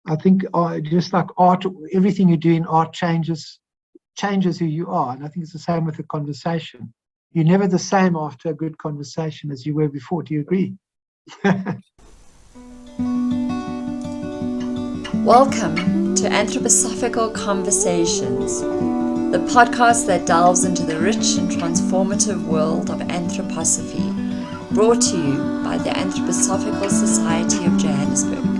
I think just like art, everything you do in art changes who you are. And I think it's the same with a conversation. You're never the same after a good conversation as you were before. Do you agree? Welcome to Anthroposophical Conversations, the podcast that delves into the rich and transformative world of anthroposophy, brought to you by the Anthroposophical Society of Johannesburg.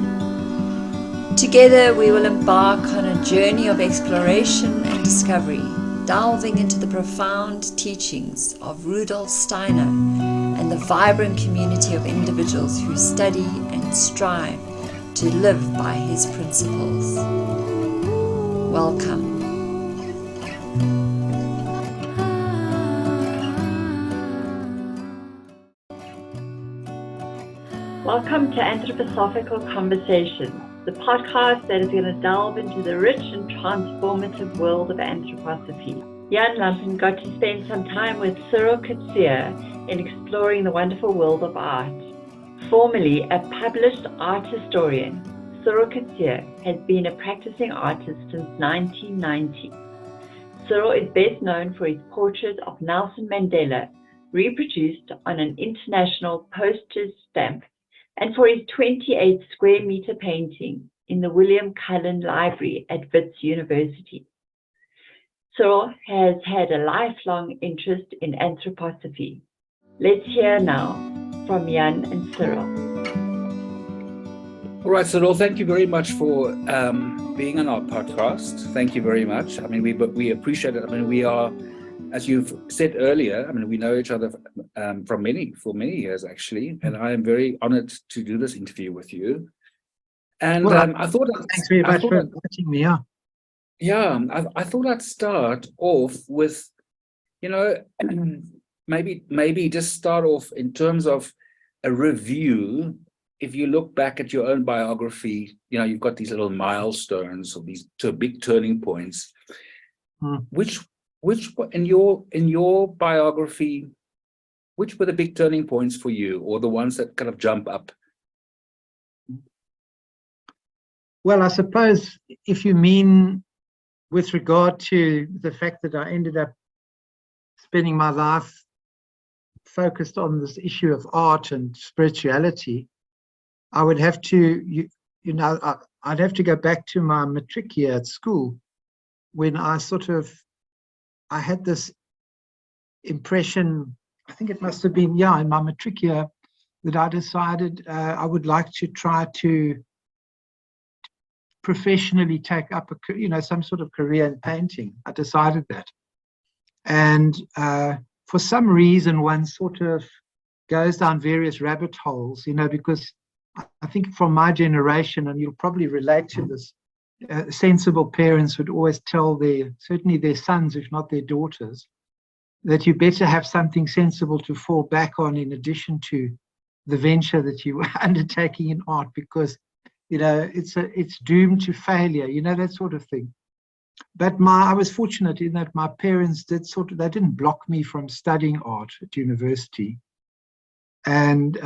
Together we will embark on a journey of exploration and discovery, delving into the profound teachings of Rudolf Steiner and the vibrant community of individuals who study and strive to live by his principles. Welcome. Welcome to Anthroposophical Conversations, the podcast that is going to delve into the rich and transformative world of anthroposophy. Jan Lampen got to spend some time with Cyril Coetzee in exploring the wonderful world of art. Formerly a published art historian, Cyril Coetzee has been a practicing artist since 1990. Cyril is best known for his portrait of Nelson Mandela, reproduced on an international postage stamp, and for his 28 square meter painting in the William Cullen Library at Wits University. Cyril has had a lifelong interest in anthroposophy. Let's hear now from Jan and Cyril. All right, Cyril, thank you very much for being on our podcast. Thank you very much. I mean, we appreciate it. I mean, we are, as you've said earlier, I mean, we know each other for many years, actually, and I am very honored to do this interview with you. And well, I thought... Thanks very much for inviting me on. Yeah, I thought I'd start off with, maybe just start off in terms of a review. If you look back at your own biography, you've got these little milestones or these two big turning points. Which in your biography, which were the big turning points for you, or the ones that kind of jump up? Well, I suppose if you mean with regard to the fact that I ended up spending my life focused on this issue of art and spirituality, I would have to, I'd have to go back to my matric year at school, when I had this impression, I think it must have been, in my matric year, that I decided I would like to try to professionally take up some sort of career in painting. I decided that. And for some reason, one sort of goes down various rabbit holes, because I think from my generation, and you'll probably relate to this, sensible parents would always tell certainly their sons, if not their daughters, that you better have something sensible to fall back on in addition to the venture that you were undertaking in art, because it's doomed to failure, that sort of thing. But I was fortunate in that my parents they didn't block me from studying art at university. And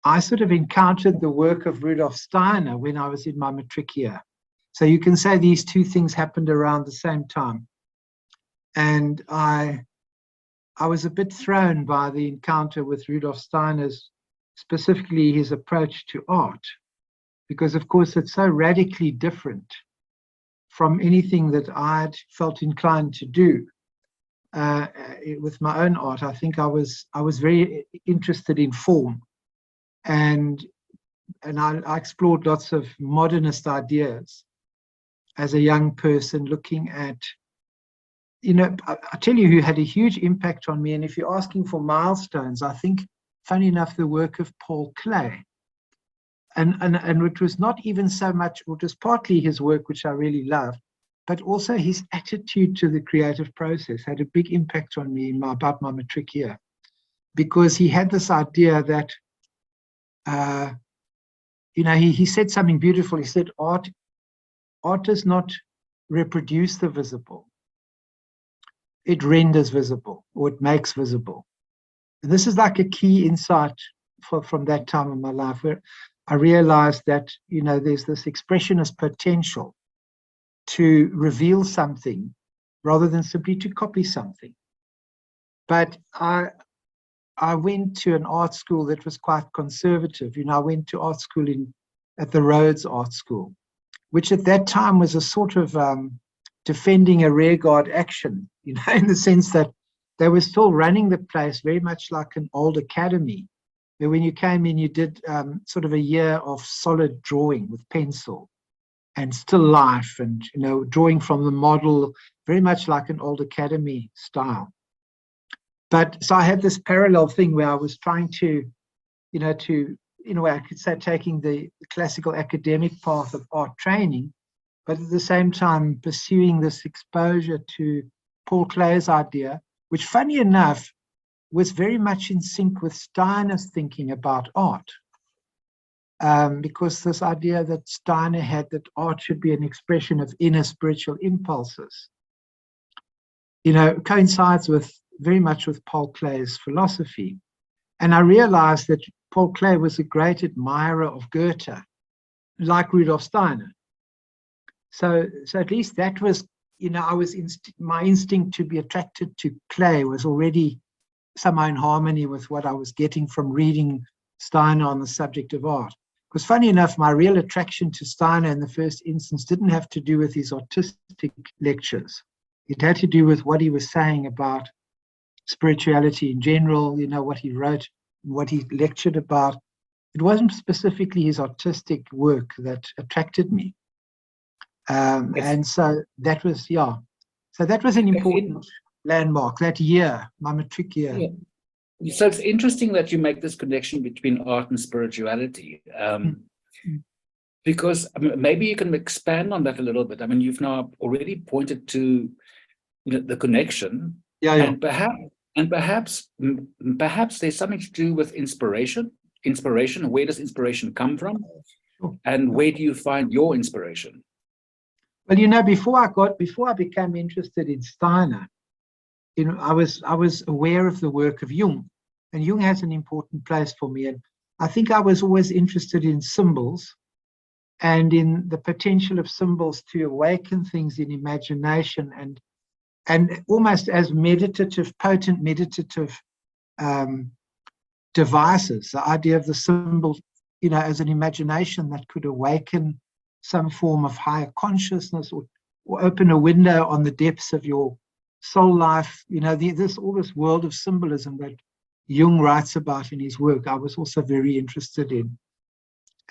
I sort of encountered the work of Rudolf Steiner when I was in my matric year. So you can say these two things happened around the same time. And I was a bit thrown by the encounter with Rudolf Steiner's, specifically his approach to art, because of course it's so radically different from anything that I'd felt inclined to do with my own art. I think I was very interested in form, and I explored lots of modernist ideas as a young person, looking at, I tell you who had a huge impact on me, and if you're asking for milestones, I think, funny enough, the work of Paul Klee. And it was not even so much, it was partly his work, which I really loved, but also his attitude to the creative process had a big impact on me about my matric year, because he had this idea that, he said something beautiful. He said, art does not reproduce the visible. It renders visible, or it makes visible. And this is like a key insight from that time in my life, where I realized that, there's this expressionist potential to reveal something rather than simply to copy something. But I went to an art school that was quite conservative. I went to art school at the Rhodes Art School, which at that time was a sort of defending a rearguard action, in the sense that they were still running the place very much like an old academy. Where when you came in, you did sort of a year of solid drawing with pencil and still life and, drawing from the model, very much like an old academy style. But so I had this parallel thing where I was trying to, in a way I could say, taking the classical academic path of art training, but at the same time pursuing this exposure to Paul Klee's idea, which, funny enough, was very much in sync with Steiner's thinking about art. Because this idea that Steiner had that art should be an expression of inner spiritual impulses, coincides very much with Paul Klee's philosophy. And I realized that Paul Klee was a great admirer of Goethe, like Rudolf Steiner. So at least that was, my instinct to be attracted to Klee was already somehow in harmony with what I was getting from reading Steiner on the subject of art. Because funny enough, my real attraction to Steiner in the first instance didn't have to do with his artistic lectures. It had to do with what he was saying about spirituality in general, what he wrote, what he lectured about. It wasn't specifically his artistic work that attracted me. And so that was, so that was an important landmark, that year, my matric year. Yeah. So it's interesting that you make this connection between art and spirituality, because maybe you can expand on that a little bit. You've now already pointed to the connection, and perhaps there's something to do with inspiration. Where does inspiration come from, and where do you find your inspiration? Well, before I became interested in Steiner, I was aware of the work of Jung, and Jung has an important place for me. And I think I was always interested in symbols and in the potential of symbols to awaken things in imagination and almost as potent meditative devices. The idea of the symbol, as an imagination that could awaken some form of higher consciousness or open a window on the depths of your soul life. All this world of symbolism that Jung writes about in his work, I was also very interested in.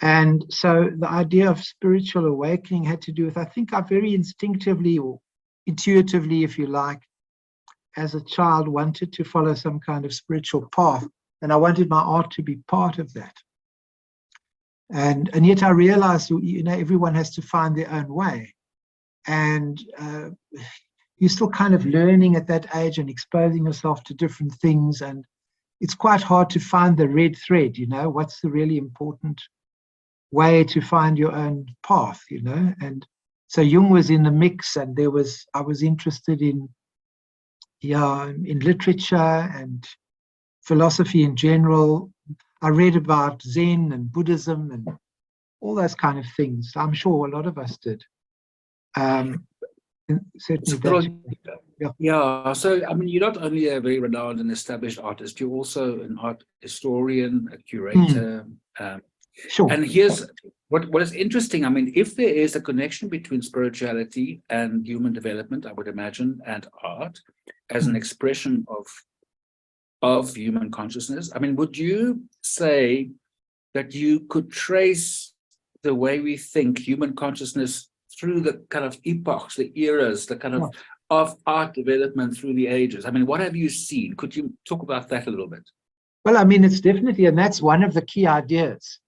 And so the idea of spiritual awakening had to do with, I think I very instinctively or intuitively, if you like, as a child wanted to follow some kind of spiritual path, and I wanted my art to be part of that. And yet I realized, everyone has to find their own way. And you're still kind of learning at that age and exposing yourself to different things. And it's quite hard to find the red thread, what's the really important way to find your own path, And so Jung was in the mix, and I was interested in literature and philosophy in general. I read about Zen and Buddhism and all those kind of things. I'm sure a lot of us did. Certainly So you're not only a very renowned and established artist, you're also an art historian, a curator. Sure. And here's what is interesting. If there is a connection between spirituality and human development, I would imagine, and art as an expression of human consciousness, would you say that you could trace the way we think human consciousness through the kind of epochs, the eras, the kind of art development through the ages? What have you seen? Could you talk about that a little bit? Well, it's definitely, and that's one of the key ideas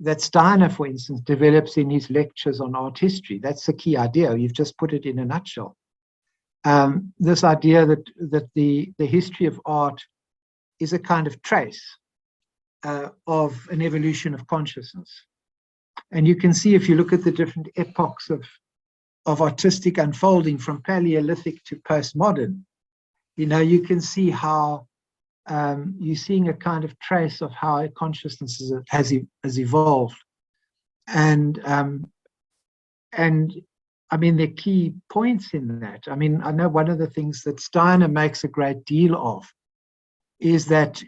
that Steiner, for instance, develops in his lectures on art history. That's the key idea. You've just put it in a nutshell. This idea that the history of art is a kind of trace of an evolution of consciousness. And you can see, if you look at the different epochs of artistic unfolding from Paleolithic to postmodern, you can see how you're seeing a kind of trace of how consciousness has evolved. And I mean, there are key points in that. I mean, I know one of the things that Steiner makes a great deal of is that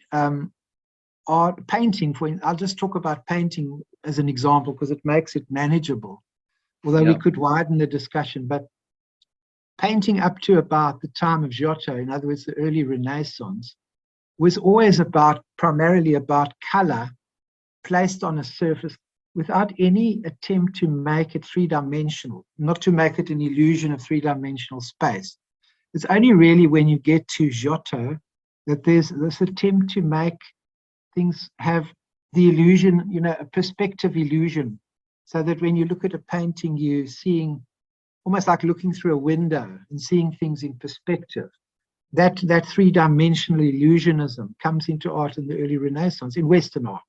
art, painting, I'll just talk about painting as an example because it makes it manageable, although we could widen the discussion. But painting up to about the time of Giotto, in other words, the early Renaissance, was always primarily about color placed on a surface without any attempt to make it three-dimensional, not to make it an illusion of three-dimensional space. It's only really when you get to Giotto that there's this attempt to make things have the illusion, a perspective illusion, so that when you look at a painting, you're seeing almost like looking through a window and seeing things in perspective. That three-dimensional illusionism comes into art in the early Renaissance, in Western art.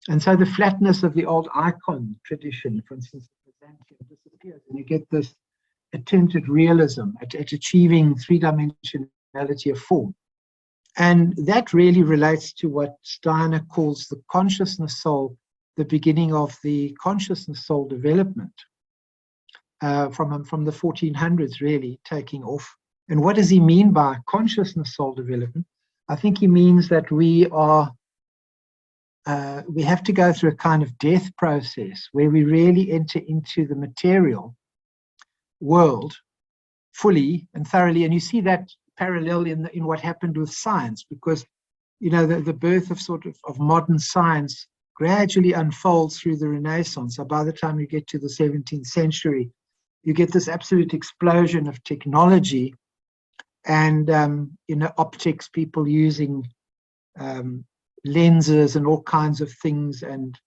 And so the flatness of the old icon tradition, for instance, disappears, and you get this attempt at realism, at achieving three-dimensionality of form. And that really relates to what Steiner calls the consciousness soul, the beginning of the consciousness soul development from the 1400s, really taking off. And what does he mean by consciousness soul development? I think he means that we have to go through a kind of death process where we really enter into the material world fully and thoroughly. And you see that parallel in what happened with science, because the birth of modern science gradually unfolds through the Renaissance. So by the time you get to the 17th century, you get this absolute explosion of technology and optics, people using lenses and all kinds of things, and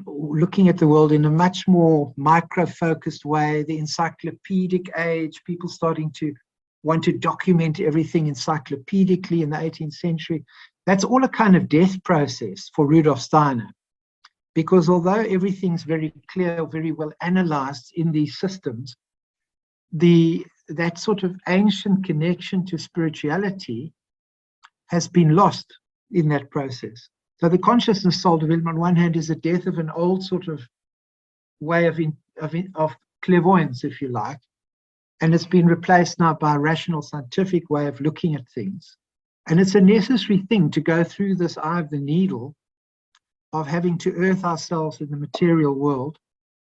looking at the world in a much more micro-focused way. The encyclopedic age, people starting to want to document everything encyclopedically in the 18th century. That's all a kind of death process for Rudolf Steiner, because although everything's very clear, very well analyzed in these systems, that sort of ancient connection to spirituality has been lost in that process. So the consciousness soul development, on one hand, is the death of an old sort of way of clairvoyance, if you like, and it's been replaced now by a rational scientific way of looking at things. And it's a necessary thing to go through this eye of the needle of having to earth ourselves in the material world.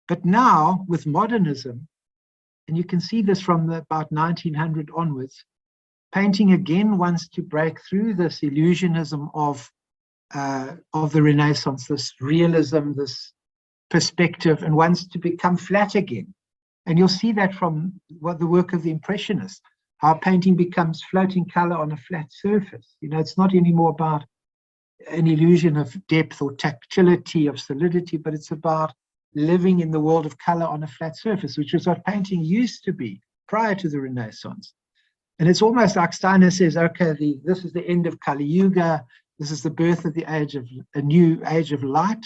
But now with modernism, and you can see this from about 1900 onwards, painting again wants to break through this illusionism of the Renaissance, this realism, this perspective, and wants to become flat again. And you'll see that from the work of the Impressionists, how painting becomes floating color on a flat surface. It's not anymore about an illusion of depth or tactility, of solidity, but it's about living in the world of color on a flat surface, which is what painting used to be prior to the Renaissance. And it's almost like Steiner says, okay, this is the end of Kali Yuga, this is the birth of a new age of light.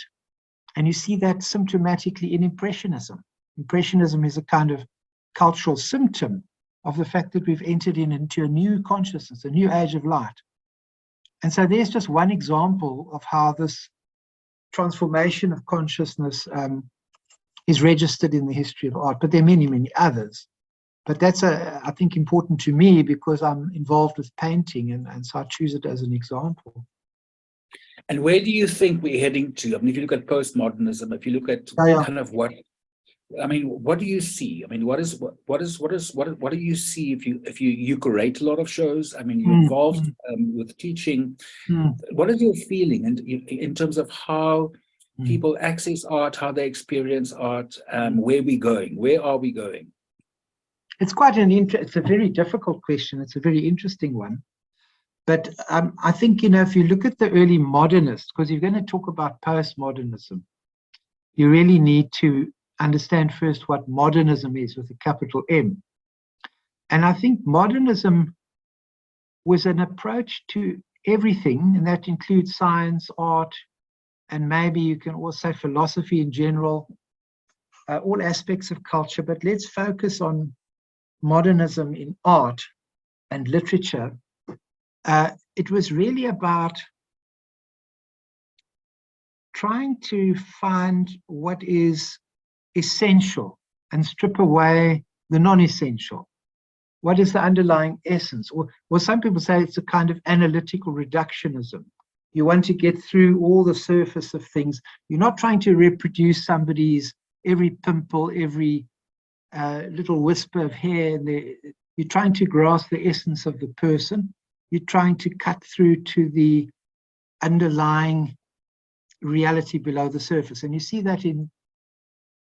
And you see that symptomatically in Impressionism. Impressionism is a kind of cultural symptom of the fact that we've entered into a new consciousness, a new age of light. And so there's just one example of how this transformation of consciousness is registered in the history of art, but there are many, many others. But that's, I think, important to me because I'm involved with painting, and so I choose it as an example. And where do you think we're heading to? I mean, if you look at postmodernism, if you look at kind of what do you see? I mean, what do you see if you curate a lot of shows? I mean, you're involved with teaching. What is your feeling in terms of how people access art, how they experience art, where we're going? Where are we going? It's quite it's a very difficult question. It's a very interesting one. But I think, if you look at the early modernists, because you're going to talk about postmodernism, you really need to understand first what modernism is with a capital M. And I think modernism was an approach to everything, and that includes science, art, and maybe you can also say philosophy in general, all aspects of culture. But let's focus on modernism in art and literature. It was really about trying to find what is essential and strip away the non-essential. What is the underlying essence? Or some people say it's a kind of analytical reductionism. You want to get through all the surface of things. You're not trying to reproduce somebody's every pimple, every little whisper of hair. You're trying to grasp the essence of the person. You're trying to cut through to the underlying reality below the surface. And you see that in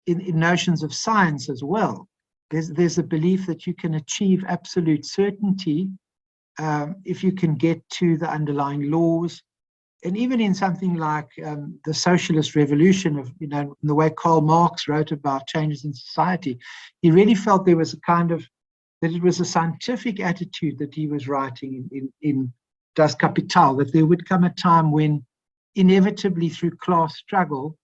notions of science as well. There's a belief that you can achieve absolute certainty if you can get to the underlying laws. And even in something like the socialist revolution of, the way Karl Marx wrote about changes in society, he really felt there was that it was a scientific attitude that he was writing in Das Kapital, that there would come a time when inevitably through class struggle,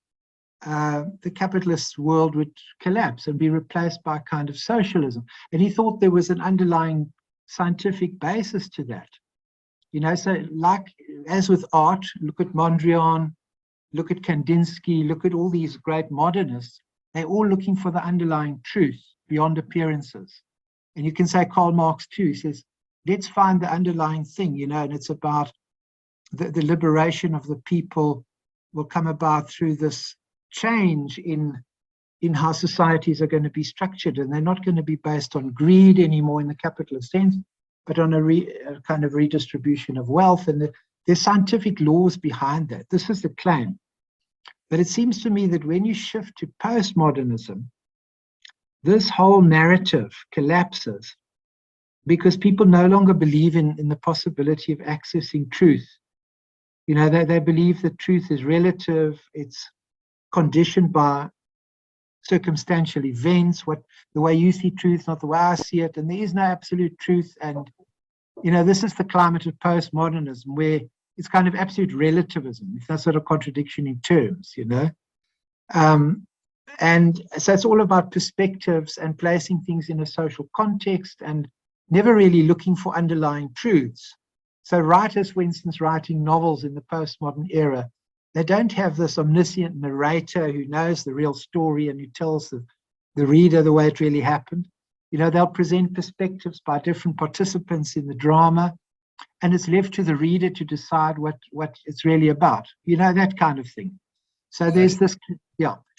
the capitalist world would collapse and be replaced by a kind of socialism. And he thought there was an underlying scientific basis to that. So like as with art, look at Mondrian, look at Kandinsky, look at all these great modernists, they're all looking for the underlying truth beyond appearances. And you can say Karl Marx too, he says, let's find the underlying thing, and it's about the liberation of the people will come about through this change in how societies are going to be structured, and they're not going to be based on greed anymore in the capitalist sense, but on a kind of redistribution of wealth, and there's scientific laws behind that. This is the claim. But it seems to me that when you shift to postmodernism, this whole narrative collapses because people no longer believe in the possibility of accessing truth. They believe that truth is relative, it's conditioned by circumstantial events, the way you see truth, not the way I see it, and there is no absolute truth. And this is the climate of postmodernism, where it's kind of absolute relativism. It's that sort of contradiction in terms, and so it's all about perspectives and placing things in a social context and never really looking for underlying truths. So writers, for instance, writing novels in the postmodern era, they don't have this omniscient narrator who knows the real story and who tells the reader the way it really happened. They'll present perspectives by different participants in the drama, and it's left to the reader to decide what it's really about, that kind of thing. So there's this,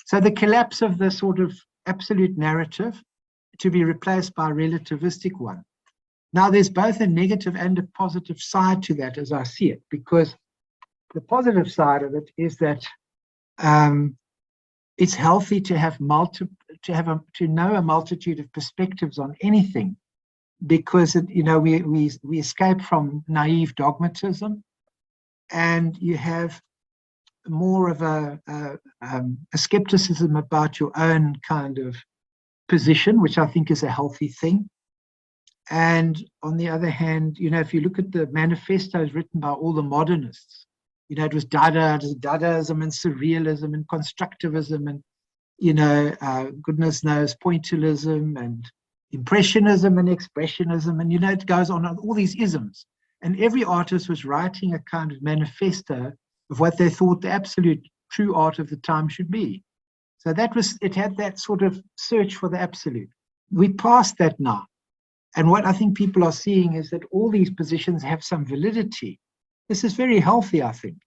So the collapse of the sort of absolute narrative to be replaced by a relativistic one. Now, there's both a negative and a positive side to that, as I see it, because the positive side of it is that it's healthy to have to know a multitude of perspectives on anything, because we escape from naive dogmatism, and you have more of a skepticism about your own kind of position, which I think is a healthy thing. And on the other hand, if you look at the manifestos written by all the modernists, it was Dadaism and Surrealism and Constructivism and, goodness knows, Pointillism and Impressionism and Expressionism. And, it goes on all these isms. And every artist was writing a kind of manifesto of what they thought the absolute true art of the time should be. So it had that sort of search for the absolute. We passed that now. And what I think people are seeing is that all these positions have some validity. This is very healthy, I think.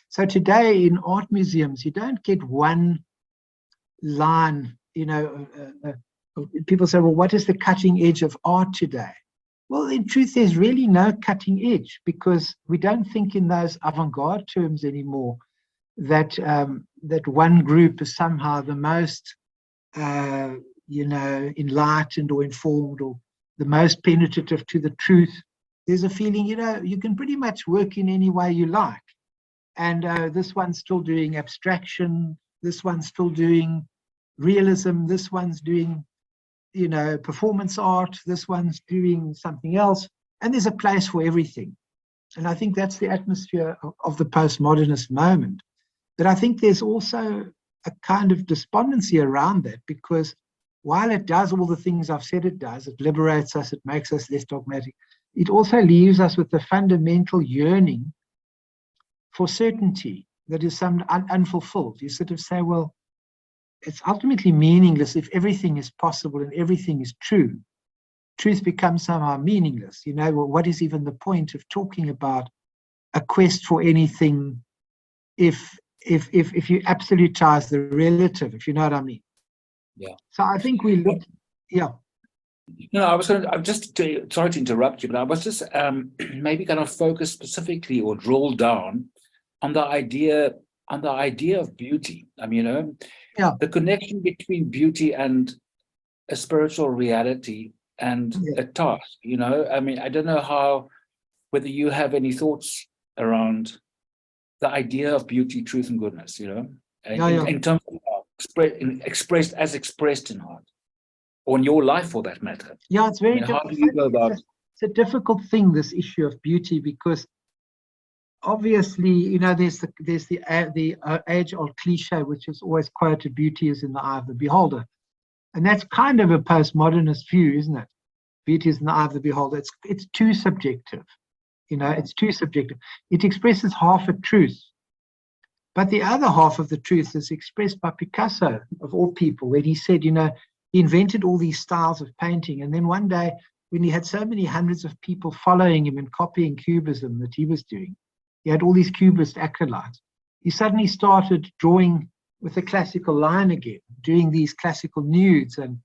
So today in art museums, you don't get one line, people say, well, what is the cutting edge of art today? Well, in truth, there's really no cutting edge, because we don't think in those avant-garde terms anymore, that that one group is somehow the most, enlightened or informed or the most penetrative to the truth. There's a feeling, you can pretty much work in any way you like. And this one's still doing abstraction, this one's still doing realism, this one's doing, performance art, this one's doing something else. And there's a place for everything. And I think that's the atmosphere of the postmodernist moment. But I think there's also a kind of despondency around that, because while it does all the things I've said it does, it liberates us, it makes us less dogmatic, it also leaves us with the fundamental yearning for certainty. that is unfulfilled. You sort of say, well, it's ultimately meaningless if everything is possible and everything is true. Truth becomes somehow meaningless. Well, what is even the point of talking about a quest for anything if you absolutize the relative, if you know what I mean? Yeah. So I think we look, yeah. I'm just, sorry to interrupt you, but I was just maybe kind of focus specifically or drill down on the idea of beauty. Yeah. The connection between beauty and a spiritual reality and a task. I don't know whether you have any thoughts around the idea of beauty, truth, and goodness. In terms of expressed in art, or in your life for that matter. Yeah, it's very how do you go about? It's a difficult thing, this issue of beauty, because obviously, there's the age-old cliche, which is always quoted: beauty is in the eye of the beholder. And that's kind of a postmodernist view, isn't it? Beauty is in the eye of the beholder. It's too subjective. It's too subjective. It expresses half a truth. But the other half of the truth is expressed by Picasso, of all people, where he said, he invented all these styles of painting. And then one day, when he had so many hundreds of people following him and copying cubism that he was doing, he had all these cubist acolytes. He suddenly started drawing with a classical line again, doing these classical nudes and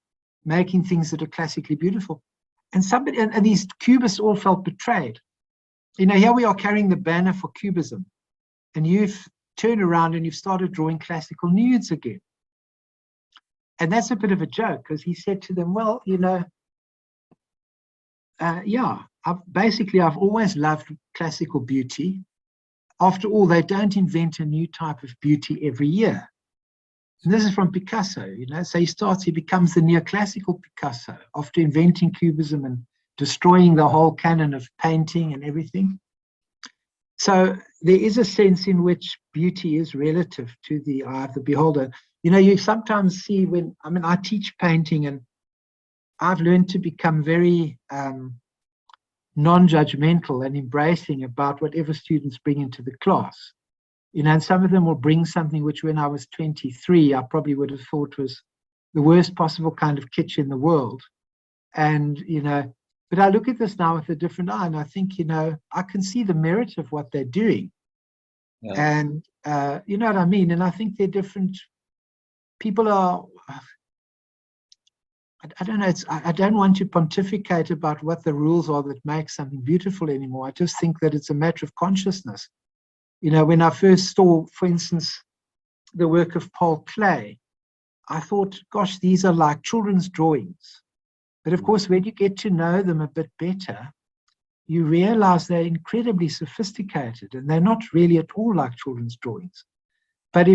making things that are classically beautiful. And these cubists all felt betrayed. Here we are carrying the banner for cubism, and you've turned around and you've started drawing classical nudes again. And that's a bit of a joke, because he said to them, well, I've always loved classical beauty. After all, they don't invent a new type of beauty every year. And this is from Picasso, So he becomes the neoclassical Picasso after inventing cubism and destroying the whole canon of painting and everything. So there is a sense in which beauty is relative to the eye of the beholder. You sometimes see I teach painting, and I've learned to become very non-judgmental and embracing about whatever students bring into the class. And some of them will bring something which, when I was 23, I probably would have thought was the worst possible kind of kitsch in the world. And, but I look at this now with a different eye, and I think, I can see the merit of what they're doing. Yeah. And, you know what I mean? And I think they're different. People are, I don't know, I don't want to pontificate about what the rules are that make something beautiful anymore. I just think that it's a matter of consciousness. When I first saw, for instance, the work of Paul Klee, I thought, gosh, these are like children's drawings. But of course, when you get to know them a bit better, you realize they're incredibly sophisticated, and they're not really at all like children's drawings. But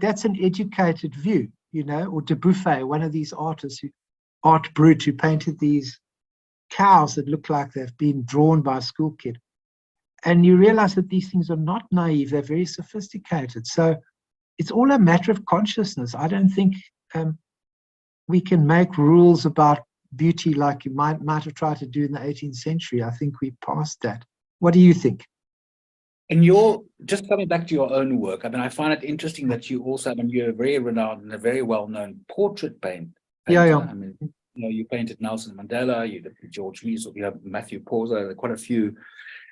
that's an educated view, or de Buffet, one of these artists, Art Brut, who painted these cows that look like they've been drawn by a school kid. And you realize that these things are not naive, they're very sophisticated. So it's all a matter of consciousness. I don't think we can make rules about beauty like you might have tried to do in the 18th century. I think we're past that. What do you think? And just coming back to your own work, I find it interesting that you also, you're a very renowned and a very well-known portrait painter. Yeah. You painted Nelson Mandela, you did George Mees, you have Matthew Porter, quite a few.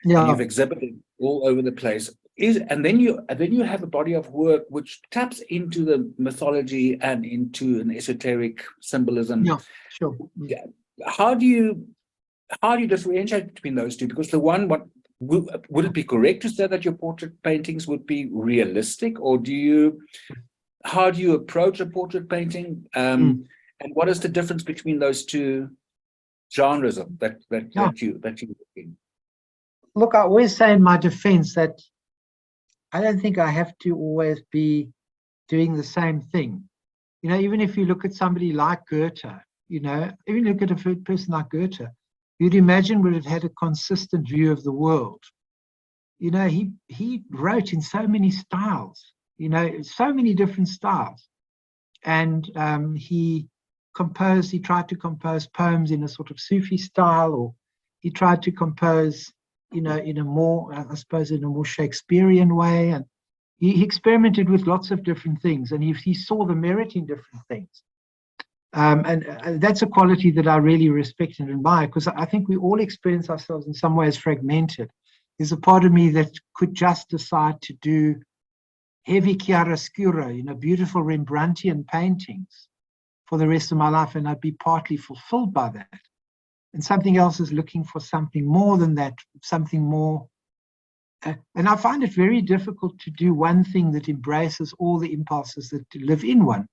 Yeah. You've exhibited all over the place. And then you have a body of work which taps into the mythology and into an esoteric symbolism. Yeah, sure. Yeah. How do you differentiate between those two? Because the one, would it be correct to say that your portrait paintings would be realistic, or how do you approach a portrait painting? And what is the difference between those two genres that you look in? Look, I always say in my defense that I don't think I have to always be doing the same thing. Even if you look at somebody like Goethe, even look at a person like Goethe, you'd imagine would have had a consistent view of the world. He wrote in so many styles, so many different styles. And he tried to compose poems in a sort of Sufi style, or he tried to compose in a more Shakespearean way. And, he experimented with lots of different things, and he saw the merit in different things. And that's a quality that I really respect and admire, because I think we all experience ourselves in some ways fragmented. There's a part of me that could just decide to do heavy chiaroscuro, beautiful Rembrandtian paintings for the rest of my life, and I'd be partly fulfilled by that. And something else is looking for something more than that, something more. And I find it very difficult to do one thing that embraces all the impulses that live in one.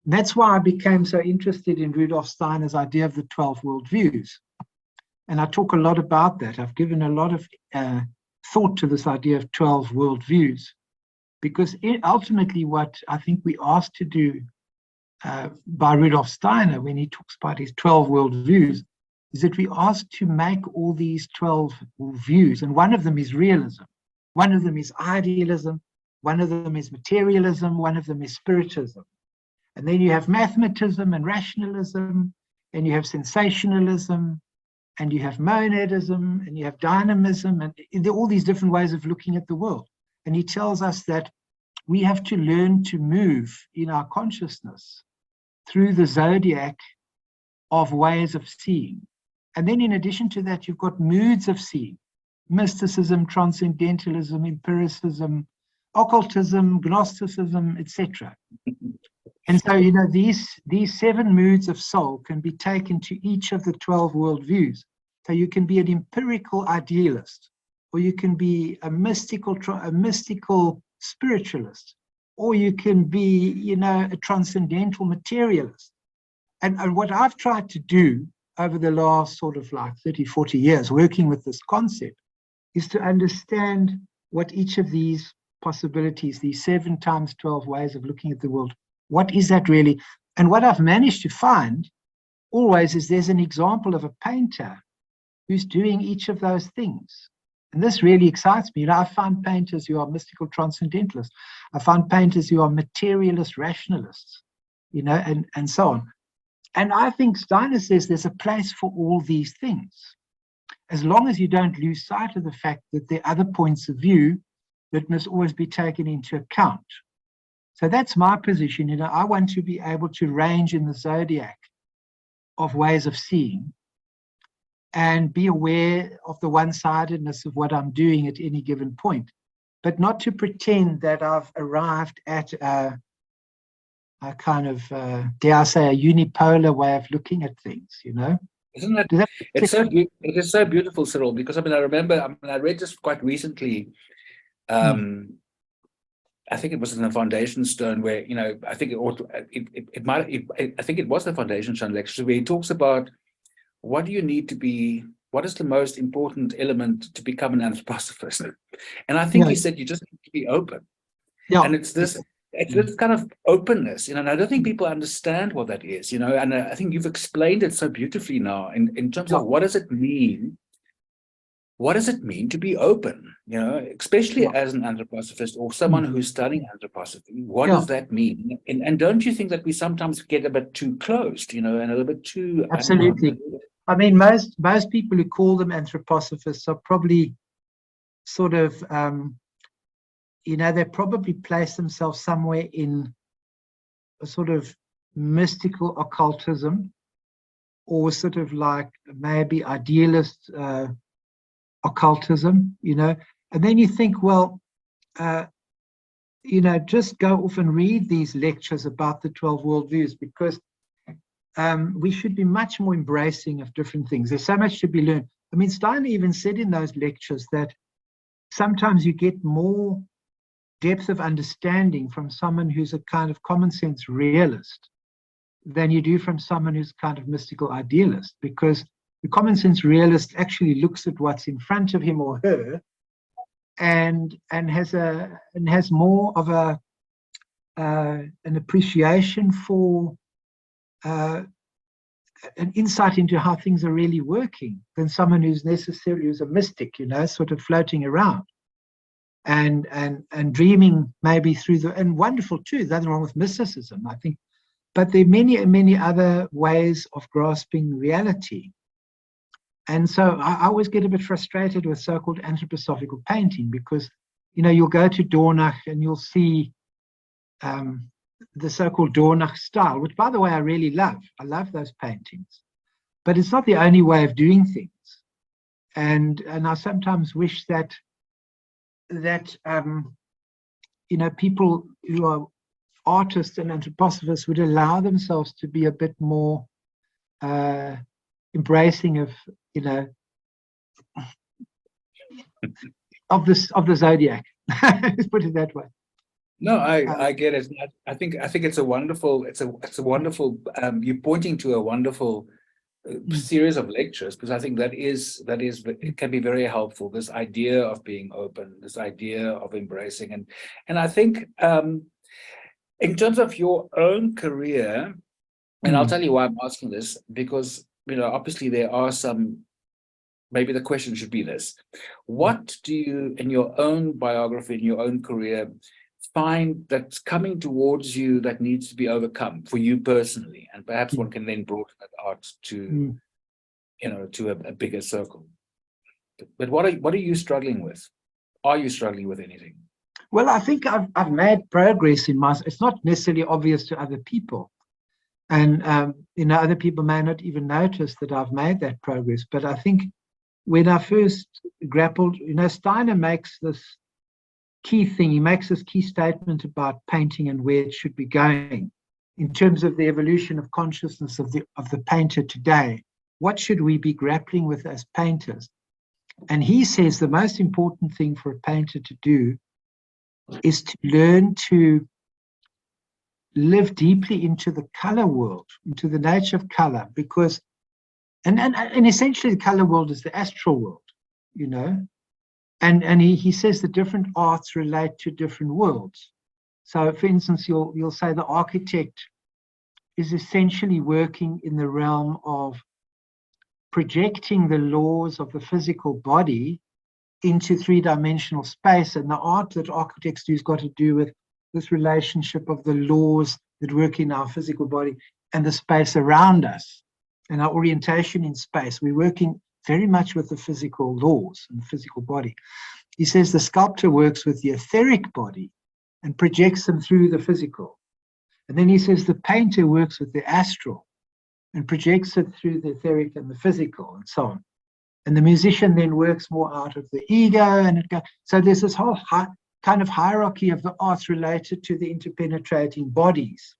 And that's why I became so interested in Rudolf Steiner's idea of the 12 worldviews. And I talk a lot about that. I've given a lot of thought to this idea of 12 worldviews, because ultimately what I think we asked to do by Rudolf Steiner when he talks about his 12 worldviews is that we asked to make all these 12 views, and one of them is realism, one of them is idealism, one of them is materialism, one of them is spiritism. And then you have mathematism and rationalism, and you have sensationalism, and you have monadism, and you have dynamism, and there are all these different ways of looking at the world. And he tells us that we have to learn to move in our consciousness through the zodiac of ways of seeing. And then in addition to that, you've got moods of seeing: mysticism, transcendentalism, empiricism, occultism, Gnosticism, etc. And so, these 7 moods of soul can be taken to each of the 12 worldviews. So you can be an empirical idealist, or you can be a mystical spiritualist, or you can be, a transcendental materialist. And what I've tried to do over the last sort of like 30, 40 years working with this concept is to understand what each of these possibilities, these 7 times 12 ways of looking at the world, what is that really? And what I've managed to find always is there's an example of a painter who's doing each of those things. And this really excites me. I find painters who are mystical transcendentalists. I find painters who are materialist rationalists, and so on. And I think Steiner says there's a place for all these things, as long as you don't lose sight of the fact that there are other points of view that must always be taken into account. So that's my position. I want to be able to range in the zodiac of ways of seeing and be aware of the one-sidedness of what I'm doing at any given point, but not to pretend that I've arrived at a kind of, dare I say, a unipolar way of looking at things, Isn't that, it is so beautiful, Cyril, because I remember, I read this quite recently. I think it was in the Foundation Stone where, I think I think it was the Foundation Stone lecture where he talks about what do you need to be, what is the most important element to become an anthroposophist? And I think he said you just need to be open. Yeah. And it's this kind of openness, and I don't think people understand what that is, and I think you've explained it so beautifully now in terms of what does it mean? What does it mean to be open, especially as an anthroposophist or someone who's studying anthroposophy? What does that mean? And don't you think that we sometimes get a bit too closed, and a little bit too... Absolutely. I mean, most people who call them anthroposophists are probably sort of, they probably place themselves somewhere in a sort of mystical occultism, or sort of like maybe idealist occultism, and then you think, well, just go off and read these lectures about the 12 worldviews, because we should be much more embracing of different things. There's so much to be learned. I mean, Steiner even said in those lectures that sometimes you get more depth of understanding from someone who's a kind of common sense realist than you do from someone who's kind of mystical idealist, because the common sense realist actually looks at what's in front of him or her and has more of an appreciation for an insight into how things are really working than someone who's a mystic, sort of floating around and dreaming maybe through and wonderful too. There's nothing wrong with mysticism, I think, but there are many other ways of grasping reality. And so I always get a bit frustrated with so-called anthroposophical painting, because you'll go to Dornach and you'll see the so-called Dornach style, which, by the way, I really love. I love those paintings. But it's not the only way of doing things. And I sometimes wish that people who are artists and anthroposophists would allow themselves to be a bit more embracing of the zodiac. Let's put it that way. No, I get it. I think it's a wonderful. It's a wonderful. You're pointing to a wonderful series of lectures, because I think that is it can be very helpful. This idea of being open, this idea of embracing, and I think in terms of your own career, and I'll tell you why I'm asking this, because obviously there are some. Maybe the question should be this: what do you, in your own biography, in your own career, find that's coming towards you that needs to be overcome for you personally? And perhaps one can then broaden that out to to a bigger circle. But what are you struggling with? Are you struggling with anything? Well, I think I've made progress in my. It's not necessarily obvious to other people, and other people may not even notice that I've made that progress. But I think when I first grappled, Steiner makes this key thing. He makes this key statement about painting and where it should be going in terms of the evolution of consciousness of the painter today. What should we be grappling with as painters? And he says the most important thing for a painter to do is to learn to live deeply into the color world, into the nature of color, because and essentially the color world is the astral world, And he says that different arts relate to different worlds. So, for instance, you'll say the architect is essentially working in the realm of projecting the laws of the physical body into three-dimensional space, and the art that architects do has got to do with this relationship of the laws that work in our physical body and the space around us and our orientation in space. We're working very much with the physical laws and the physical body. He says the sculptor works with the etheric body and projects them through the physical. And then he says the painter works with the astral and projects it through the etheric and the physical, and so on. And the musician then works more out of the ego, and it goes. So there's this whole kind of hierarchy of the arts related to the interpenetrating bodies.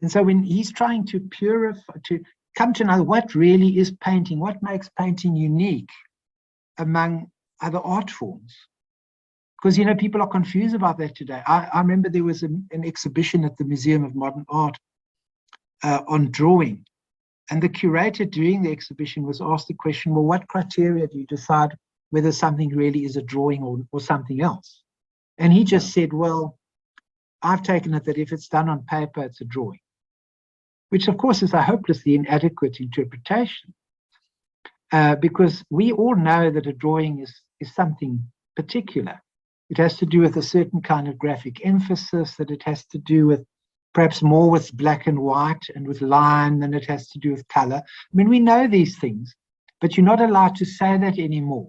And so when he's trying to purify, to come to know what really is painting, what makes painting unique among other art forms. Because, people are confused about that today. I remember there was an exhibition at the Museum of Modern Art on drawing. And the curator doing the exhibition was asked the question, well, what criteria do you decide whether something really is a drawing or something else? And he just said, well, I've taken it that if it's done on paper, it's a drawing. Which, of course, is a hopelessly inadequate interpretation, because we all know that a drawing is something particular. It has to do with a certain kind of graphic emphasis, that it has to do with perhaps more with black and white and with line than it has to do with color. I mean, we know these things, but you're not allowed to say that anymore.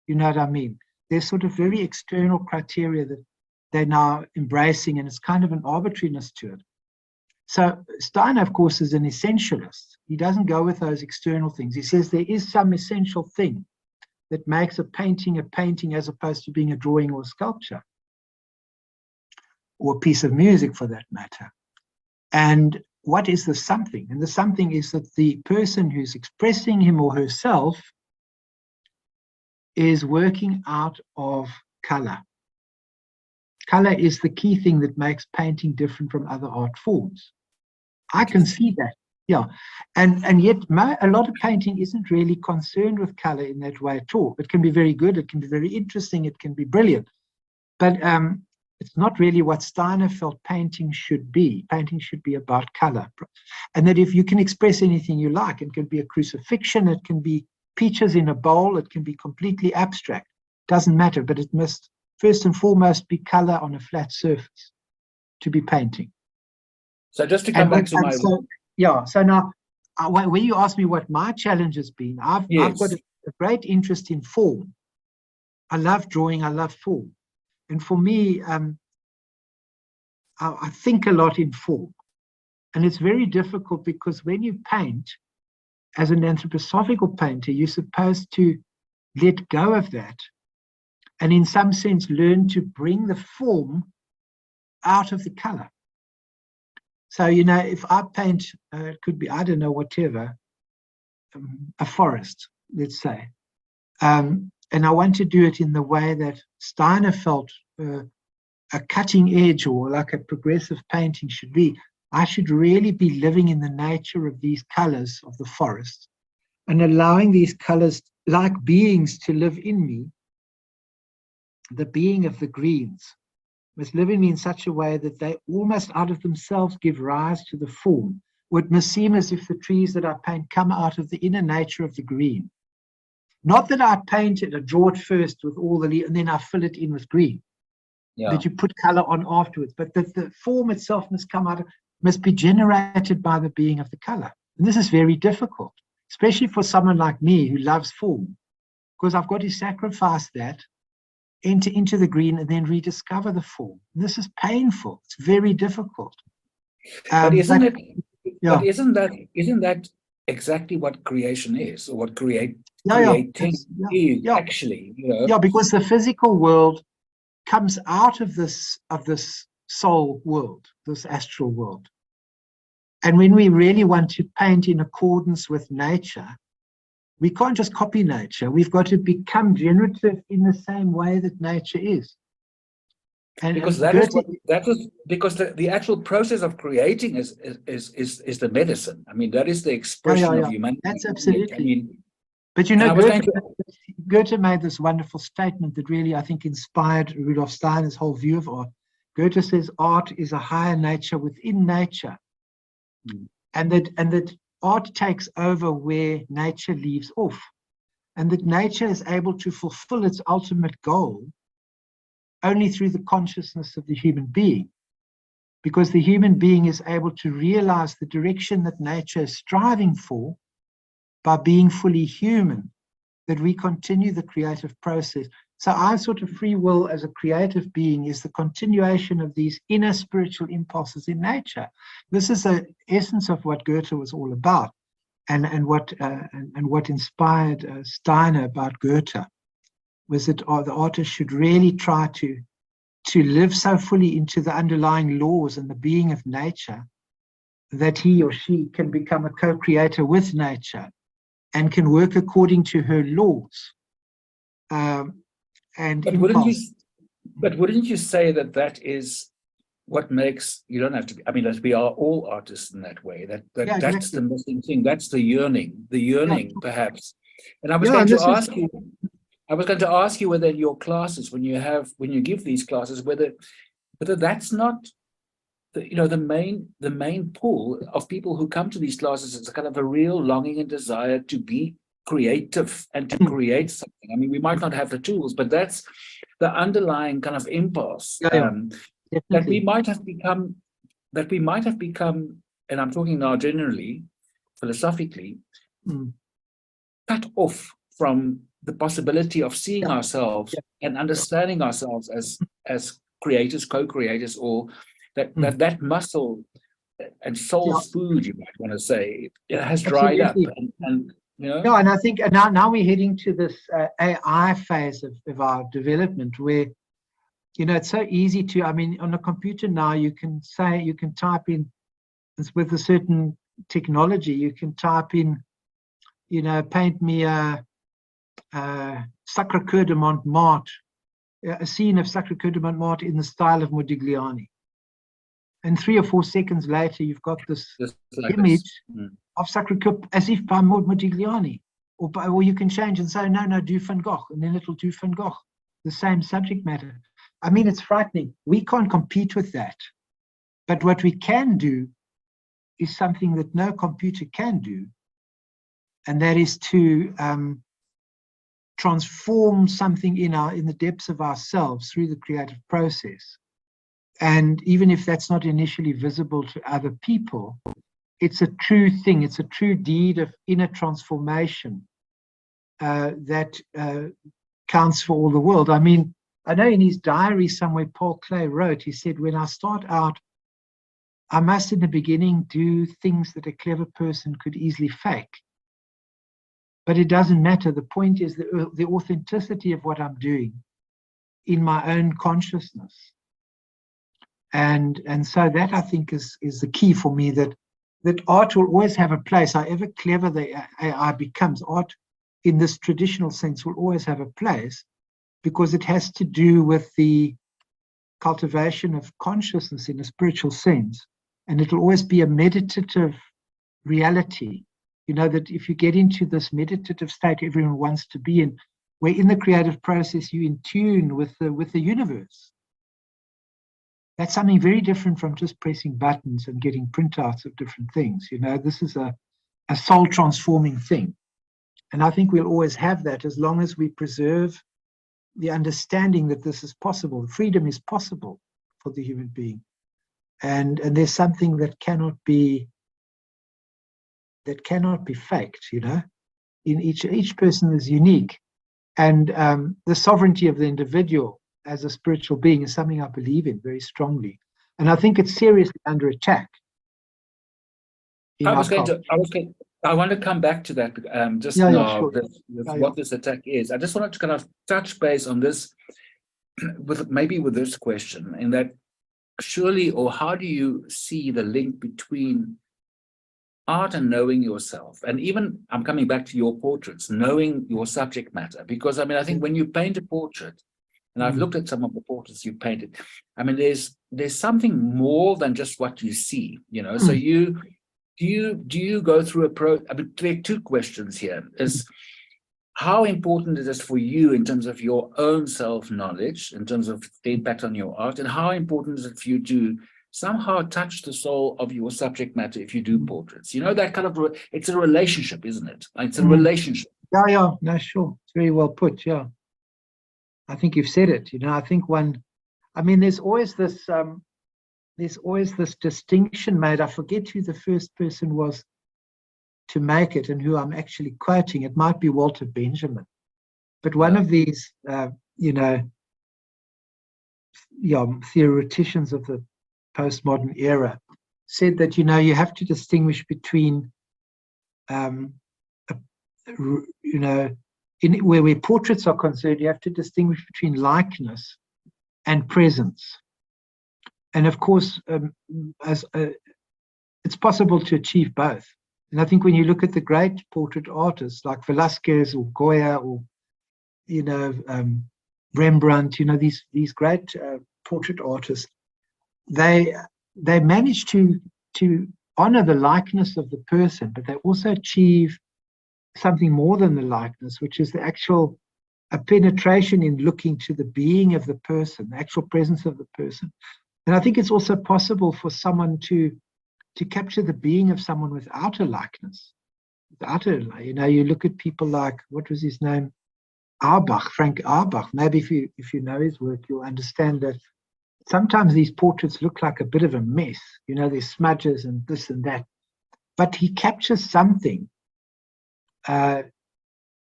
You know what I mean? There's sort of very external criteria that they're now embracing, and it's kind of an arbitrariness to it. So Steiner, of course, is an essentialist. He doesn't go with those external things. He says there is some essential thing that makes a painting as opposed to being a drawing or a sculpture, or a piece of music for that matter. And what is the something? And the something is that the person who's expressing him or herself is working out of color. Color is the key thing that makes painting different from other art forms. I can see that, yeah. And yet a lot of painting isn't really concerned with color in that way at all. It can be very good, it can be very interesting, it can be brilliant. But it's not really what Steiner felt painting should be. Painting should be about color. And that if you can express anything you like, it can be a crucifixion, it can be peaches in a bowl, it can be completely abstract. Doesn't matter, but it must first and foremost be color on a flat surface to be painting. So just to come back to my... So now, when you ask me what my challenge has been, I've got a great interest in form. I love drawing, I love form. And for me, I think a lot in form. And it's very difficult because when you paint, as an anthroposophical painter, you're supposed to let go of that and in some sense learn to bring the form out of the color. So, you know, if I paint, it could be, I don't know, whatever, a forest, let's say, and I want to do it in the way that Steiner felt a cutting edge or like a progressive painting should be. I should really be living in the nature of these colors of the forest and allowing these colors like beings to live in me. The being of the greens must live in me in such a way that they almost out of themselves give rise to the form. It must seem as if the trees that I paint come out of the inner nature of the green. Not that I paint it, I draw it first with all the leaves and then I fill it in with green. Yeah. That you put color on afterwards. But the form itself must come out of, must be generated by the being of the color. And this is very difficult, especially for someone like me who loves form, because I've got to sacrifice that, enter into the green, and then rediscover the form. And this is painful. It's very difficult. But isn't Yeah. isn't that exactly what creation is, or what creating is actually? You know? Yeah, because the physical world comes out of this soul world, this astral world. And when we really want to paint in accordance with nature, we can't just copy nature. We've got to become generative in the same way that nature is. And because because the actual process of creating is the medicine. I mean, that is the expression of humanity. That's absolutely. I mean, but you know, Goethe made this wonderful statement that really, I think, inspired Rudolf Steiner's whole view of art. Goethe says art is a higher nature within nature. And that art takes over where nature leaves off, and that nature is able to fulfill its ultimate goal only through the consciousness of the human being, because the human being is able to realize the direction that nature is striving for by being fully human, that we continue the creative process. So our sort of free will as a creative being is the continuation of these inner spiritual impulses in nature. This is the essence of what Goethe was all about, and what inspired Steiner about Goethe was that the artist should really try to live so fully into the underlying laws and the being of nature that he or she can become a co-creator with nature and can work according to her laws. But wouldn't you say that is what makes, you don't have to be, I mean, as we are all artists in that way, that's exactly. The missing thing, that's the yearning perhaps. And I was going to ask you whether in your classes, when you give these classes, whether that's not the main pull of people who come to these classes is a kind of a real longing and desire to be creative and to create something. I mean, we might not have the tools, but that's the underlying kind of impulse that we might have become, and I'm talking now generally, philosophically, cut off from the possibility of seeing ourselves and understanding ourselves as creators, co-creators, or that muscle and soul food, you might want to say, it has dried up. And you know? Yeah, and I think now we're heading to this AI phase of our development where, you know, it's so easy to, I mean, on a computer now, you can type in, with a certain technology, you can type in, you know, paint me a Sacré-Cœur de Montmartre, a scene of Sacré-Cœur de Montmartre in the style of Modigliani. And 3 or 4 seconds later, you've got this image of Sacré-Cœur as if by Modigliani. Or you can change and say, no, do Van Gogh, and then it'll do Van Gogh, the same subject matter. I mean, it's frightening. We can't compete with that. But what we can do is something that no computer can do, and that is to transform something in the depths of ourselves through the creative process. And even if that's not initially visible to other people, it's a true thing. It's a true deed of inner transformation that counts for all the world. I mean, I know in his diary somewhere, Paul Klee wrote, he said, when I start out, I must in the beginning do things that a clever person could easily fake. But it doesn't matter. The point is the authenticity of what I'm doing in my own consciousness. And so that, I think, is the key for me, that art will always have a place. However clever the AI becomes, art in this traditional sense will always have a place, because it has to do with the cultivation of consciousness in a spiritual sense. And it'll always be a meditative reality. You know, that if you get into this meditative state everyone wants to be in, where in the creative process you're in tune with the universe. That's something very different from just pressing buttons and getting printouts of different things. You know, this is a soul transforming thing. And I think we'll always have that as long as we preserve the understanding that this is possible. Freedom is possible for the human being. And there's something that cannot be faked, you know. In each person is unique. And the sovereignty of the individual as a spiritual being is something I believe in very strongly. And I think it's seriously under attack. I want to come back to that just now, sure. What this attack is. I just wanted to kind of touch base on this with this question, in that surely, or how do you see the link between art and knowing yourself? And even, I'm coming back to your portraits, knowing your subject matter, because I mean, I think when you paint a portrait, and I've looked at some of the portraits you painted, I mean, there's something more than just what you see, you know. So do you go through I mean, there are two questions here. Is how important it is for you in terms of your own self-knowledge, in terms of the impact on your art, and how important is it for you to somehow touch the soul of your subject matter if you do portraits? You know, that kind of, it's a relationship, isn't it? It's a relationship. Yeah, no, sure. It's very well put, yeah. I think you've said it, you know. I think there's always this distinction made. I forget who the first person was to make it and who I'm actually quoting. It might be Walter Benjamin. But one of these, theoreticians of the postmodern era said that, you know, you have to distinguish between, where portraits are concerned, you have to distinguish between likeness and presence. And of course, it's possible to achieve both. And I think when you look at the great portrait artists like Velasquez or Goya or, Rembrandt, these great portrait artists, they manage to honor the likeness of the person, but they also achieve something more than the likeness, which is the actual penetration in looking to the being of the person, the actual presence of the person. And I think it's also possible for someone to capture the being of someone without a likeness. You look at people like, what was his name? Frank Auerbach. Maybe if you know his work, you'll understand that sometimes these portraits look like a bit of a mess. There's smudges and this and that. But he captures something of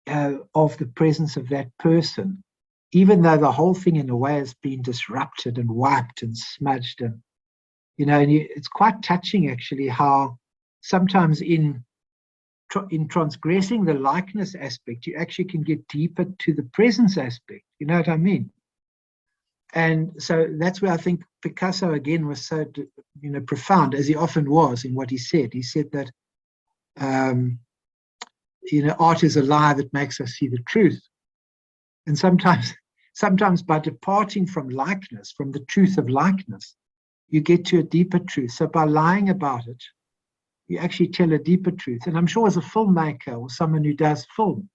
the presence of that person, even though the whole thing in a way has been disrupted and wiped and smudged. And it's quite touching actually how sometimes in transgressing the likeness aspect, you actually can get deeper to the presence aspect. You know what I mean? And so that's where I think Picasso again was so profound, as he often was in what he said. He said that art is a lie that makes us see the truth. And sometimes by departing from likeness, from the truth of likeness, you get to a deeper truth. So by lying about it, you actually tell a deeper truth. And I'm sure as a filmmaker or someone who does film,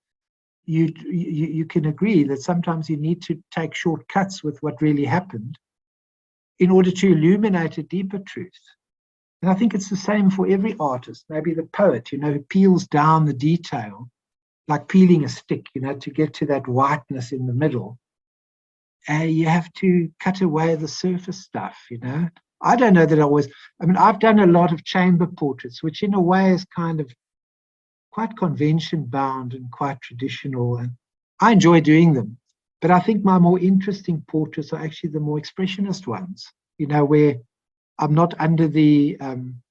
you can agree that sometimes you need to take shortcuts with what really happened in order to illuminate a deeper truth. And I think it's the same for every artist, maybe the poet, who peels down the detail, like peeling a stick, to get to that whiteness in the middle. You have to cut away the surface stuff, I don't know that I've done a lot of chamber portraits, which in a way is kind of quite convention bound and quite traditional. And I enjoy doing them. But I think my more interesting portraits are actually the more expressionist ones, where I'm not under the, I'm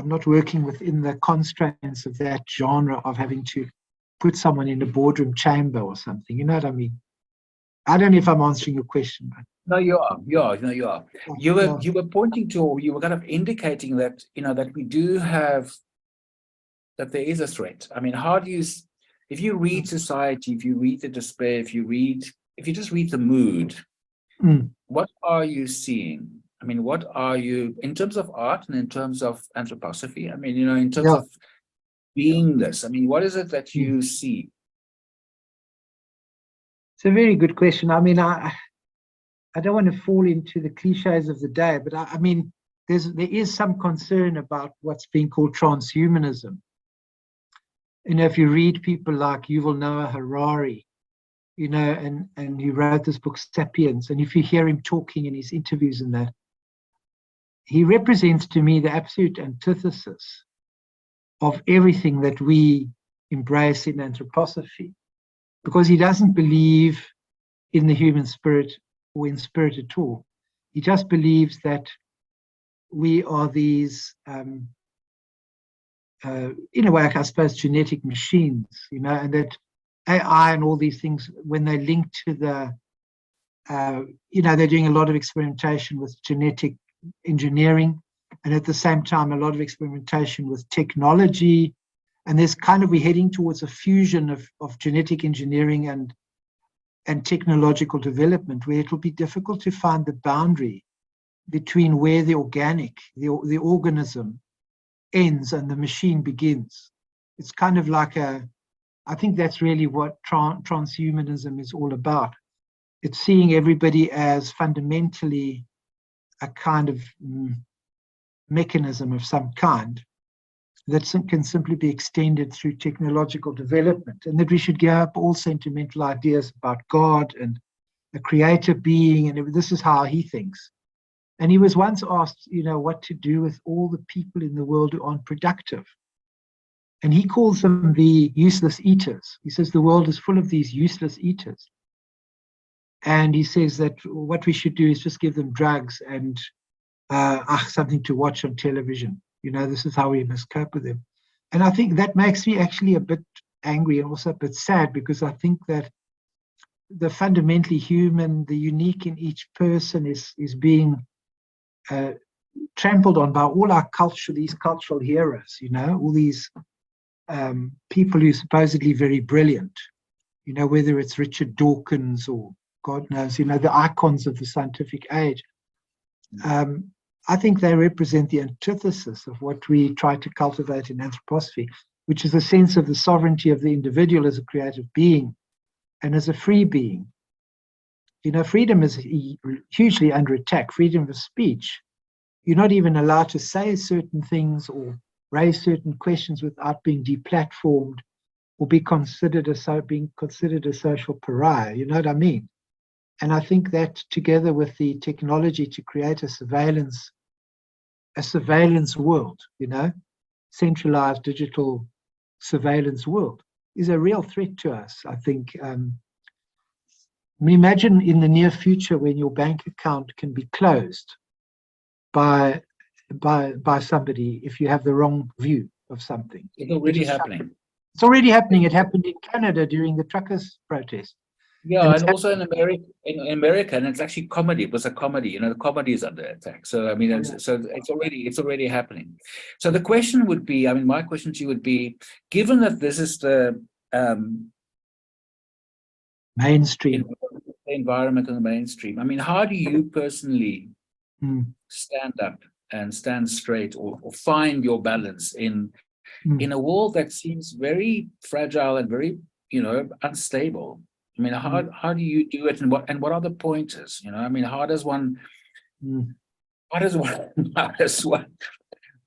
not working within the constraints of that genre of having to put someone in a boardroom chamber or something. You know what I mean? I don't know if I'm answering your question. But no, you are. No, you are. You were pointing to, or you were kind of indicating that, that we do have, that there is a threat. I mean, how do you, if you read society, if you read the despair, if you just read the mood, what are you seeing? I mean, what are you, in terms of art and in terms of anthroposophy? I mean, in terms of beingness, I mean, what is it that you see? It's a very good question. I mean, I don't want to fall into the cliches of the day, but I mean, there is some concern about what's being called transhumanism. If you read people like Yuval Noah Harari, and he wrote this book, Sapiens, and if you hear him talking in his interviews and that, he represents to me the absolute antithesis of everything that we embrace in anthroposophy, because he doesn't believe in the human spirit or in spirit at all. He just believes that we are these, in a way, I suppose, genetic machines, and that AI and all these things, when they link to the, they're doing a lot of experimentation with genetic engineering, and at the same time, a lot of experimentation with technology. And there's we're heading towards a fusion of genetic engineering and technological development, where it will be difficult to find the boundary between where the organic, the organism ends and the machine begins. It's kind of like I think that's really what transhumanism is all about. It's seeing everybody as fundamentally a kind of mechanism of some kind that can simply be extended through technological development, and that we should give up all sentimental ideas about God and a creator being, and this is how he thinks. And he was once asked, what to do with all the people in the world who aren't productive. And he calls them the useless eaters. He says the world is full of these useless eaters. And he says that what we should do is just give them drugs and something to watch on television. This is how we must cope with them. And I think that makes me actually a bit angry and also a bit sad, because I think that the fundamentally human, the unique in each person is being trampled on by all our culture, these cultural heroes, all these people who are supposedly very brilliant, whether it's Richard Dawkins or God knows, the icons of the scientific age. I think they represent the antithesis of what we try to cultivate in anthroposophy, which is a sense of the sovereignty of the individual as a creative being and as a free being. Freedom is hugely under attack, freedom of speech. You're not even allowed to say certain things or raise certain questions without being deplatformed or being considered a social pariah. You know what I mean? And I think that together with the technology to create a surveillance world, centralized digital surveillance world, is a real threat to us. I think, imagine in the near future when your bank account can be closed by somebody if you have the wrong view of something. It's already happening. It's already happening. It happened in Canada during the truckers' protest. Yeah, and also in America, and it's actually comedy. It was a comedy. The comedy is under attack. So I mean, it's already happening. So the question would be, my question to you would be, given that this is the mainstream environment and the mainstream, how do you personally stand up and stand straight or find your balance in a world that seems very fragile and very unstable? How do you do it, and what are the pointers? How does one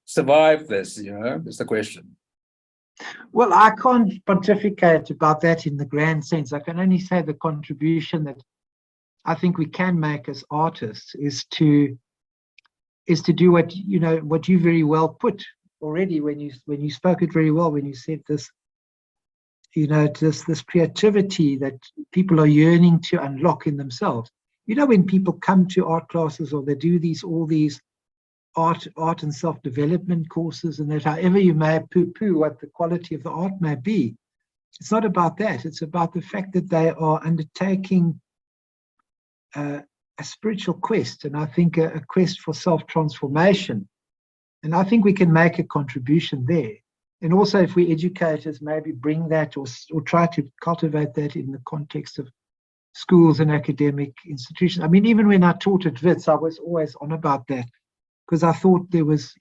survive this? Is the question. Well, I can't pontificate about that in the grand sense. I can only say the contribution that I think we can make as artists is to do what you very well put already when you spoke it very well when you said this. this creativity that people are yearning to unlock in themselves. When people come to art classes or they do all these art and self-development courses, and that however you may poo-poo what the quality of the art may be, it's not about that. It's about the fact that they are undertaking a spiritual quest, and I think a quest for self-transformation. And I think we can make a contribution there. And also, if we educators maybe bring that or try to cultivate that in the context of schools and academic institutions. I mean, even when I taught at WITS, I was always on about that, because I thought there was,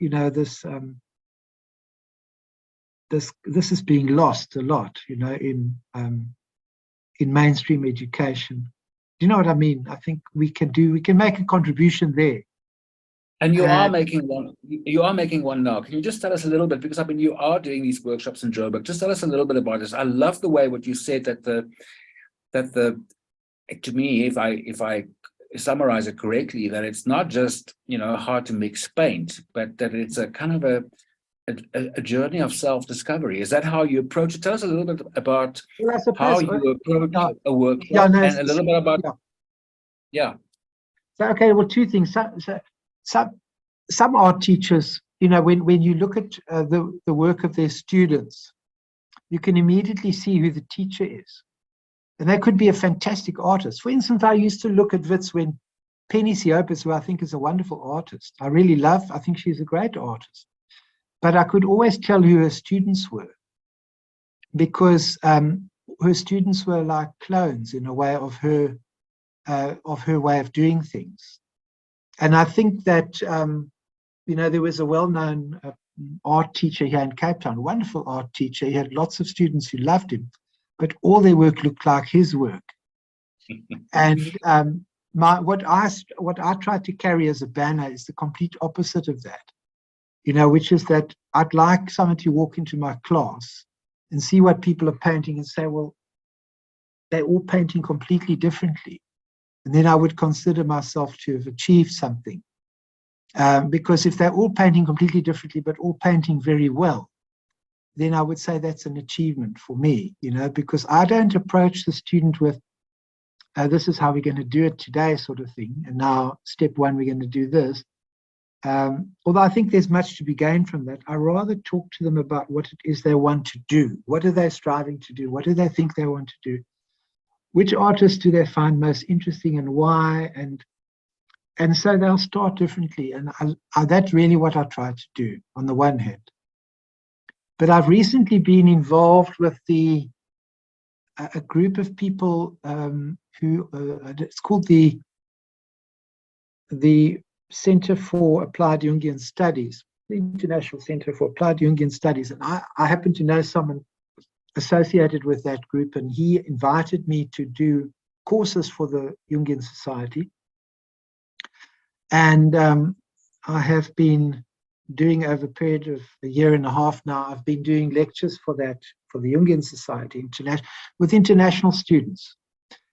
this is being lost a lot, in mainstream education. Do you know what I mean? I think we can make a contribution there. And you are making one. You are making one now. Can you just tell us a little bit, because you are doing these workshops in Joburg. Just tell us a little bit about this. I love the way what you said that to me, if I summarize it correctly, that it's not just how to mix paint, but that it's a kind of a journey of self-discovery. Is that how you approach it? Tell us a little bit about how you approach a workshop, and a little bit about So okay, well, two things. Some art teachers, when you look at the work of their students, you can immediately see who the teacher is. And they could be a fantastic artist. For instance, I used to look at WITS when Penny Siopis, who I think is a wonderful artist, I think she's a great artist. But I could always tell who her students were, because her students were like clones in a way of her way of doing things. And I think that, there was a well-known art teacher here in Cape Town, a wonderful art teacher. He had lots of students who loved him, but all their work looked like his work. And what I tried to carry as a banner is the complete opposite of that, which is that I'd like someone to walk into my class and see what people are painting and say, well, they're all painting completely differently. And then I would consider myself to have achieved something. Because if they're all painting completely differently, but all painting very well, then I would say that's an achievement for me, because I don't approach the student with, this is how we're going to do it today sort of thing. And now step one, we're going to do this. Although I think there's much to be gained from that, I rather talk to them about what it is they want to do. What are they striving to do? What do they think they want to do? Which artists do they find most interesting and why? And so they'll start differently. And that's really what I try to do on the one hand. But I've recently been involved with a group of people who, it's called the Center for Applied Jungian Studies, the International Center for Applied Jungian Studies. And I happen to know someone associated with that group, and he invited me to do courses for the Jungian Society. And I have been doing, over a period of a year and a half now, I've been doing lectures for the Jungian Society with international students.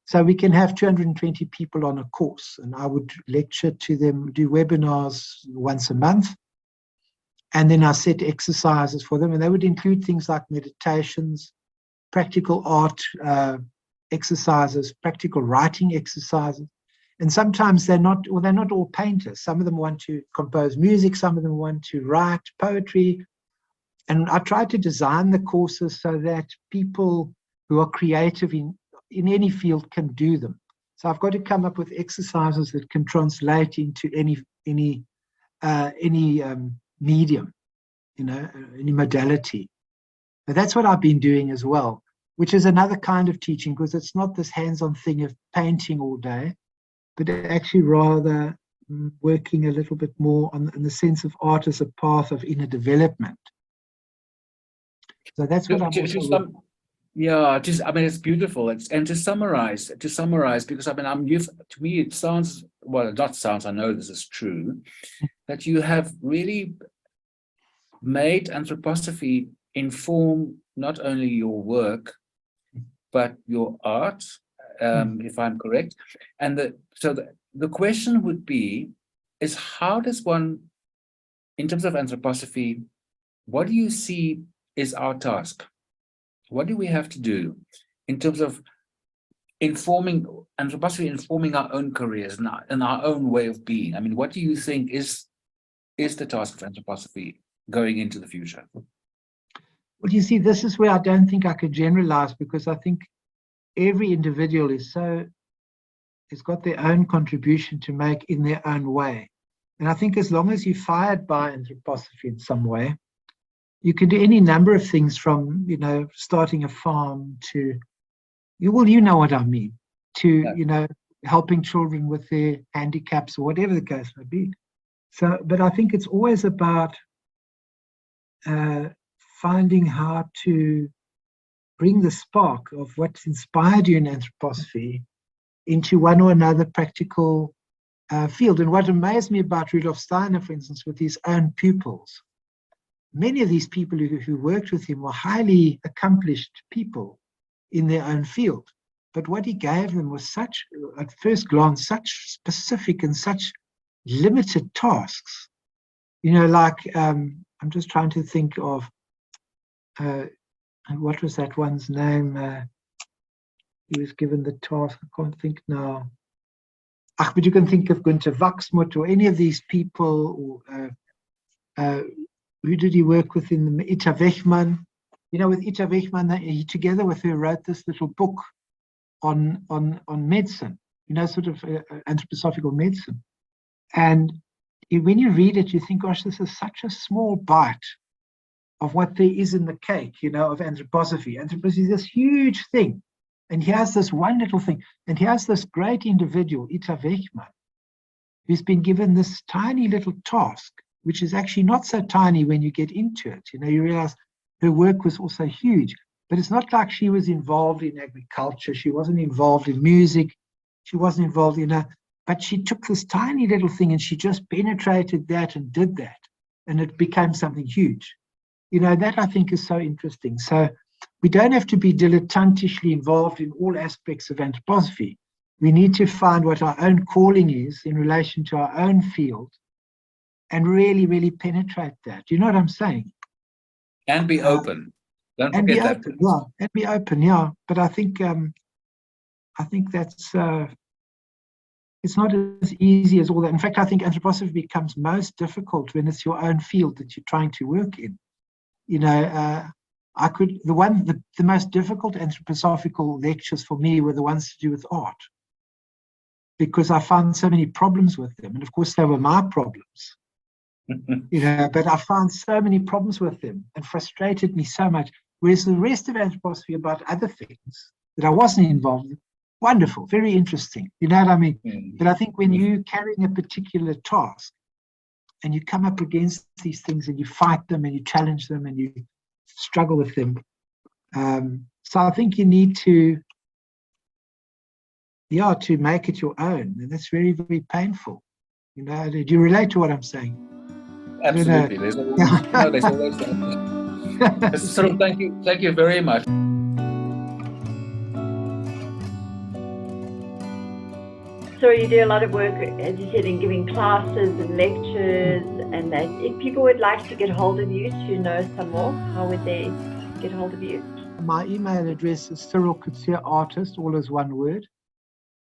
So we can have 220 people on a course, and I would lecture to them, do webinars once a month. And then I set exercises for them, and they would include things like meditations, practical art exercises, practical writing exercises. And sometimes they're not all painters. Some of them want to compose music, some of them want to write poetry. And I try to design the courses so that people who are creative in any field can do them. So I've got to come up with exercises that can translate into any medium, any modality. But that's what I've been doing as well, which is another kind of teaching, because it's not this hands-on thing of painting all day, but actually rather working a little bit more in the sense of art as a path of inner development. So that's what I'm also it's beautiful. And to summarize, because to me it sounds, well, not sounds, I know this is true, that you have really made anthroposophy inform not only your work, but your art, if I'm correct. And so the question would be, is how does one, in terms of anthroposophy, what do you see is our task? What do we have to do in terms of informing anthroposophy, informing our own careers and our own way of being? I mean, what do you think is the task of anthroposophy going into the future? Well, you see, this is where I don't think I could generalize, because I think every individual has got their own contribution to make in their own way. And I think as long as you're fired by anthroposophy in some way, you can do any number of things, from, starting a farm to, you know what I mean, to, helping children with their handicaps or whatever the case may be. So, but I think it's always about finding how to bring the spark of what's inspired you in anthroposophy into one or another practical field. And what amazed me about Rudolf Steiner, for instance, with his own pupils, many of these people who worked with him were highly accomplished people in their own field. But what he gave them was such, at first glance, such specific and such limited tasks. I'm just trying to think of, what was that one's name? He was given the task, I can't think now. But you can think of Günter Wachsmuth or any of these people, or who did he work with in the Ita Wechmann? With Ita Wechmann, he together with her wrote this little book on medicine, sort of anthroposophical medicine. And when you read it, you think, gosh, this is such a small bite of what there is in the cake, of anthroposophy. Anthroposophy is this huge thing. And here's this one little thing. And here's this great individual, Ita Wechmann, who's been given this tiny little task, which is actually not so tiny when you get into it. You realize her work was also huge. But it's not like she was involved in agriculture. She wasn't involved in music. She wasn't involved in but she took this tiny little thing and she just penetrated that and did that. And it became something huge. That I think is so interesting. So we don't have to be dilettantishly involved in all aspects of anthroposophy. We need to find what our own calling is in relation to our own field and really, really penetrate that. You know what I'm saying? And be open. Don't forget that. Open, yeah, and be open, yeah. But I think that's it's not as easy as all that. In fact, I think anthroposophy becomes most difficult when it's your own field that you're trying to work in. The most difficult anthroposophical lectures for me were the ones to do with art, because I found so many problems with them. And of course, they were my problems, but I found so many problems with them and frustrated me so much. Whereas the rest of anthroposophy about other things that I wasn't involved in, wonderful, very interesting. You know what I mean? Mm-hmm. But I think when you're carrying a particular task and you come up against these things and you fight them and you challenge them and you struggle with them, so I think you need to make it your own, and that's very, very painful. Do you relate to what I'm saying? Absolutely. There's always that. So thank you very much. So you do a lot of work, as you said, in giving classes and lectures, and that. If people would like to get hold of you to know some more, how would they get hold of you? My email address is Cyril Coetzee artist, all as one word,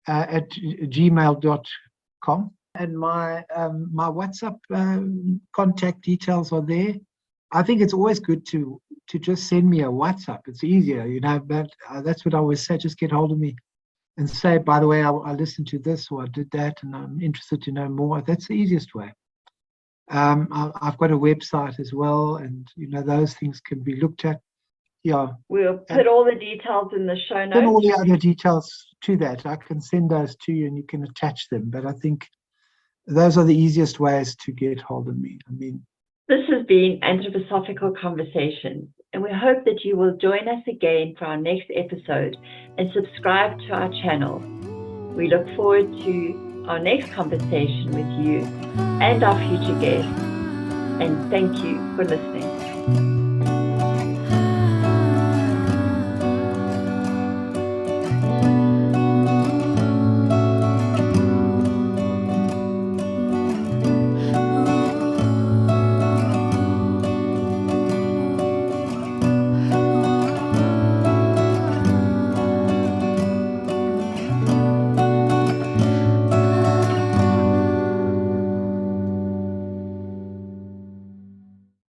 at gmail.com. And my WhatsApp contact details are there. I think it's always good to just send me a WhatsApp. It's easier, but that's what I always say. Just get hold of me and say, by the way, I listened to this or I did that and I'm interested to know more. That's the easiest way. I've got a website as well, and those things can be looked at. Yeah. We'll put all the details in the show notes. And all the other details to that. I can send those to you and you can attach them. But I think those are the easiest ways to get hold of me. This has been Anthroposophical Conversations, and we hope that you will join us again for our next episode and subscribe to our channel. We look forward to our next conversation with you and our future guests. And thank you for listening.